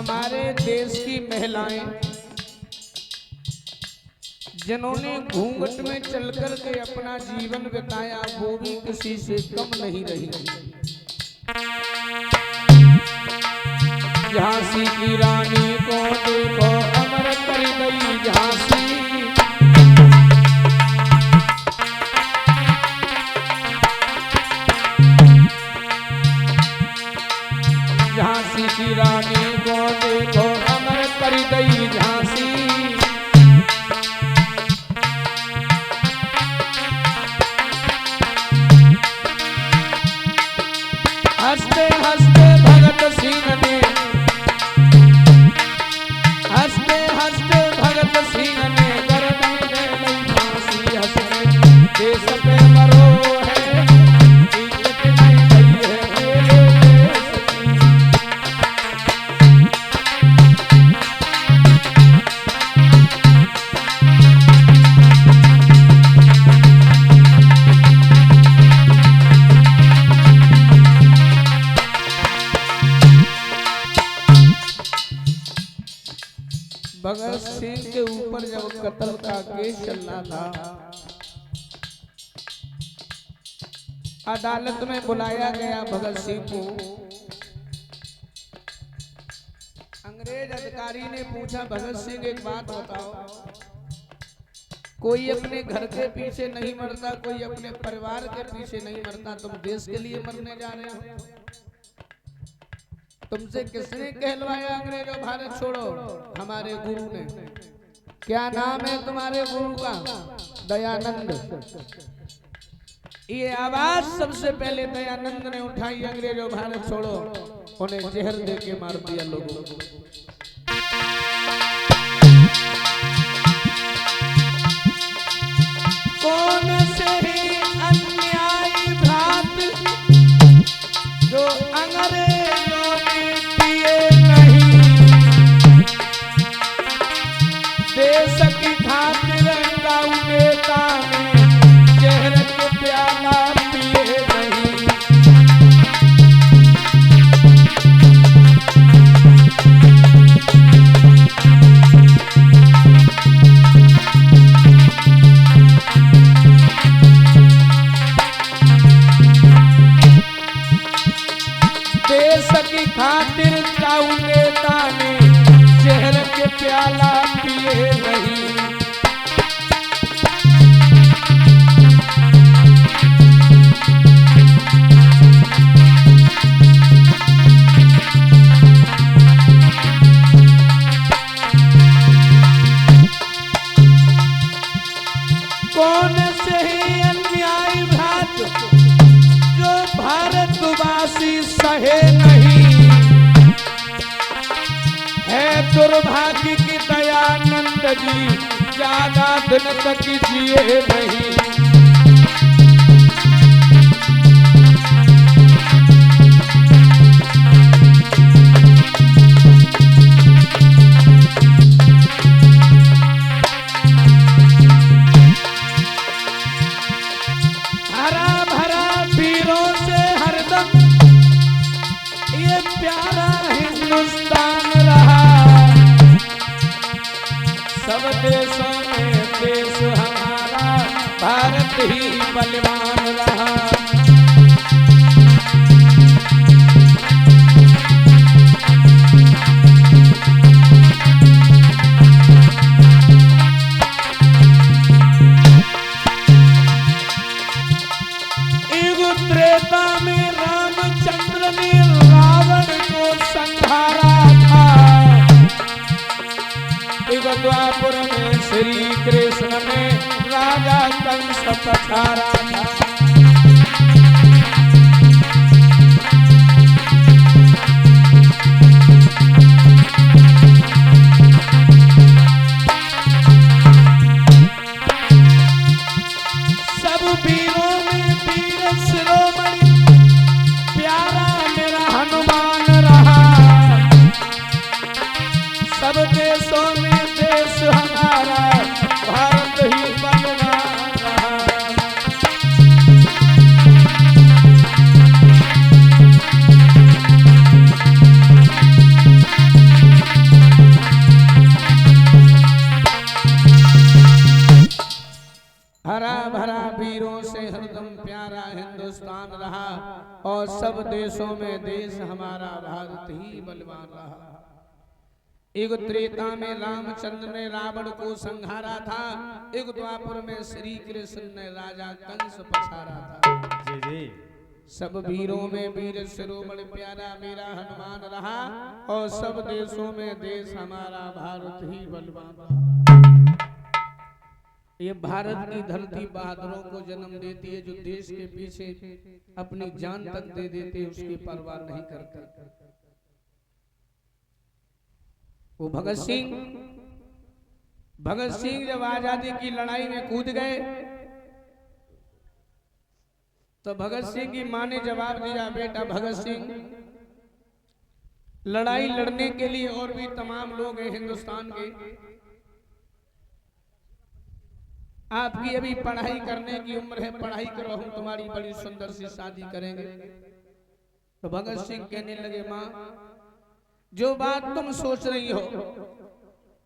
हमारे देश की महिलाएं जिन्होंने घूंघट में चलकर के अपना जीवन बिताया वो भी किसी से कम नहीं रही। झांसी की रानी को देखो अमर कर गई झांसी, झांसी की रानी को देखो अमर कर गई झांसी। हंसते हंसते भगत सिंह ने, हंसते हंसते भगत सिंह ने गर्दन दे ली फांसी। हंसते देश पे मरो है इज्जत नहीं गई है मेरे देश की। भगत सिंह के ऊपर जब कत्ल का केस चलना था, अदालत में बुलाया गया भगत सिंह को। अंग्रेज अधिकारी ने पूछा, भगत सिंह एक बात बताओ, कोई अपने घर के पीछे नहीं मरता, कोई अपने परिवार के पीछे नहीं मरता, तुम देश के लिए मरने जा रहे हो? तुमसे किसने कहलवाया अंग्रेजों भारत छोड़ो? हमारे गुरु ने। क्या नाम है तुम्हारे गुरु का? दयानंद। ये आवाज सबसे पहले दयानंद ने उठाई, अंग्रेजों भारत छोड़ो। उन्हें जहर दे के मार दिया लोगों को। कौन से ही अन्यायी भ्रात जो अंग्रेजों ने किए नहीं, देश की खातिर गाँव नेता ने जहर के प्याला पिए नहीं। देश की खातिर गाँव नेता ने जहर के प्याला पिए नहीं। कौन से ही अन्यायी भ्रात जो भारतवासी सहे नहीं, है दुर्भाग्य की दयानंद जी ज्यादा दिन तक जिए नहीं। हरा भरा वीरों से हरदम ये प्यारा हिंदुस्तान रहा। सब देशों में देश हमारा भारत ही बलवान रहा। त्रेता में रामचंद्र ने रावण को संहारा था, द्वापर में श्री कृष्ण ने राजा कंस पछाड़ा था। सब वीरों में वीर शिरोमणि प्यारा मेरा हनुमान रहा। सब देशों में देश हमारा भारत ही बलवान रहा। और सब देशों में देश हमारा भारत ही बलवान रहा। एक त्रेता में रामचंद्र ने रावण को संहारा था, एक द्वापर में श्री कृष्ण ने राजा कंस पछाड़ा था। जी जी। सब वीरों में वीर शिरोमणि प्यारा मेरा हनुमान रहा, और सब देशों में देश हमारा भारत ही बलवान रहा। ये भारत की धरती बहादुरों को जन्म देती है, जो देश के पीछे अपनी जान तक दे देते, उसकी परवाह नहीं करते। वो भगत सिंह जब आजादी की लड़ाई में कूद गए, तो भगत सिंह की मां ने जवाब दिया, बेटा भगत सिंह, लड़ाई लड़ने के लिए और भी तमाम लोग हैं हिंदुस्तान के, आपकी अभी पढ़ाई करने की उम्र है, पढ़ाई करो, हम तुम्हारी बड़ी सुंदर सी शादी करेंगे। तो भगत सिंह कहने लगे, मां जो बात तुम सोच रही हो,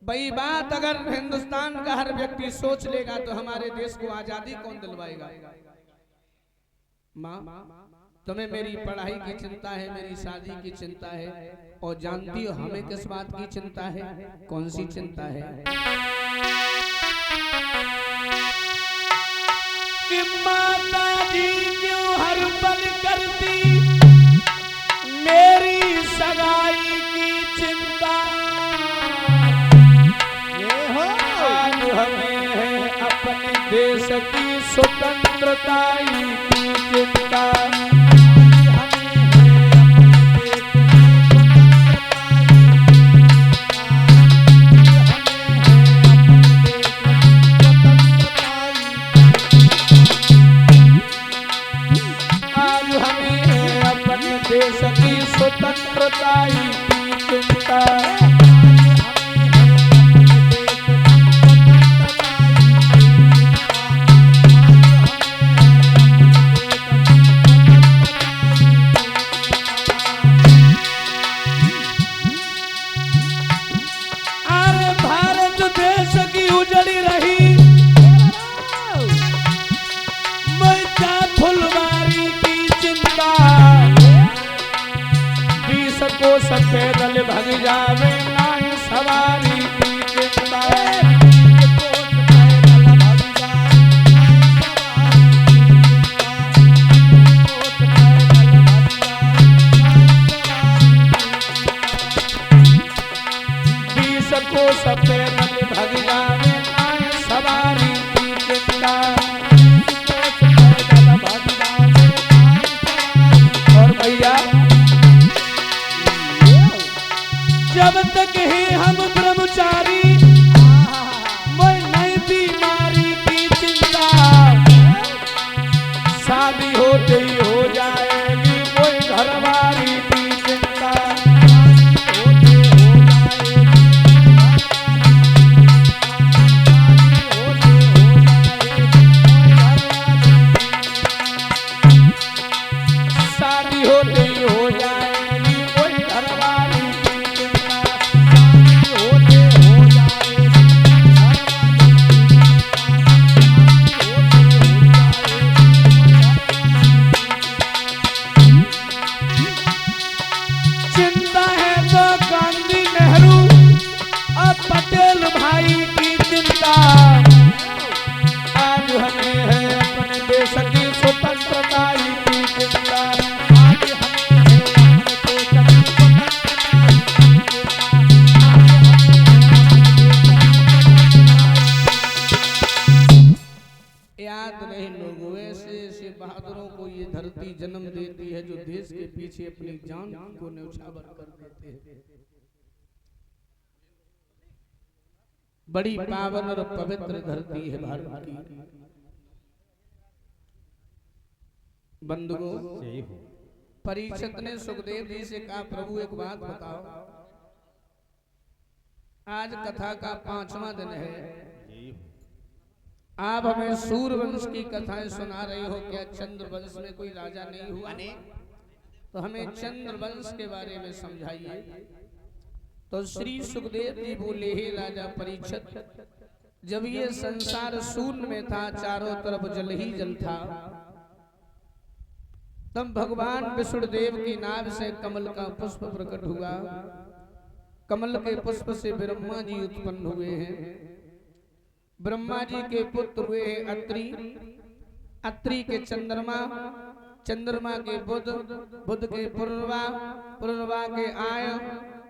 वही बात अगर हिंदुस्तान का हर व्यक्ति सोच लेगा तो हमारे देश को आजादी कौन दिलवाएगा। माँ, तुम्हें मेरी पढ़ाई की चिंता है, मेरी शादी की चिंता है, और जानती हो हमें किस बात की चिंता है? कौन सी चिंता है? कि माता जी क्यों हर पल करती मेरी सगाई की चिंता। ये हो आज हमें है अपने देश की स्वतंत्रता की चिंता। देश की स्वतंत्रता की चिंता। अरे भारत देश की उजड़ी रही मैया फुलवारी की चिंता। को सफेदल भग जावे नाय सवारी की चिंता। बीस को सफेदल भग जावे नाय सवारी की चिंता। और भैया जब तक है हम ब्रह्मचारी मैं नई बीमारी की चिंता। शादी होते ही हो जाएगी कोई घरवाली की चिंता। शादी होते ही हो जाएगी कोई घरवाली। चिंता है तो गांधी नेहरू और पटेल भाई की चिंता। आज हमें है अपने देश की स्वतंत्रता की चिंता। आज हमें है अपने देश की याद रहे लोगों, ऐसे बहादुरों को ये धरती जन्म देती है जो देश के पीछे अपनी जान को न्यौछावर कर देते हैं। बड़ी पावन और पवित्र धरती है भारत की। बंधुओं, परीक्षित ने सुखदेव जी से कहा, प्रभु एक बात बताओ, आज कथा का 5वां दिन है, आप हमें सूर्यवंश की कथाएं सुना रहे हो, क्या चंद्रवंश में कोई राजा नहीं हुआ ने? तो हमें चंद्रवंश के बारे में समझाइए। तो श्री सुखदेव जी बोले, हे राजा परीक्षित, जब ये संसार शून्य में था, चारों तरफ जल ही जल था, तब भगवान विष्णुदेव की नाभ से कमल का पुष्प प्रकट हुआ। कमल के पुष्प से ब्रह्मा जी उत्पन्न हुए हैं। ब्रह्मा जी के पुत्र हुए हैं अत्रि, अत्रि के चंद्रमा, चंद्रमा के बुध, बुध के पूर्वा, पूर्वा के आय,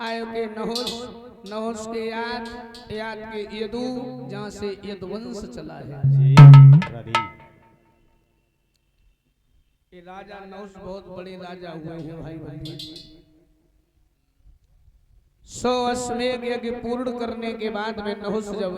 आय के नहुस, नहुस के याद, याद के यदु, जहां से यदुवंश चला है। ये राजा नहुस बहुत बड़े राजा हुए हैं भाई भाई। 100 अश्वमेध यज्ञ पूर्ण करने के बाद में नहुस जब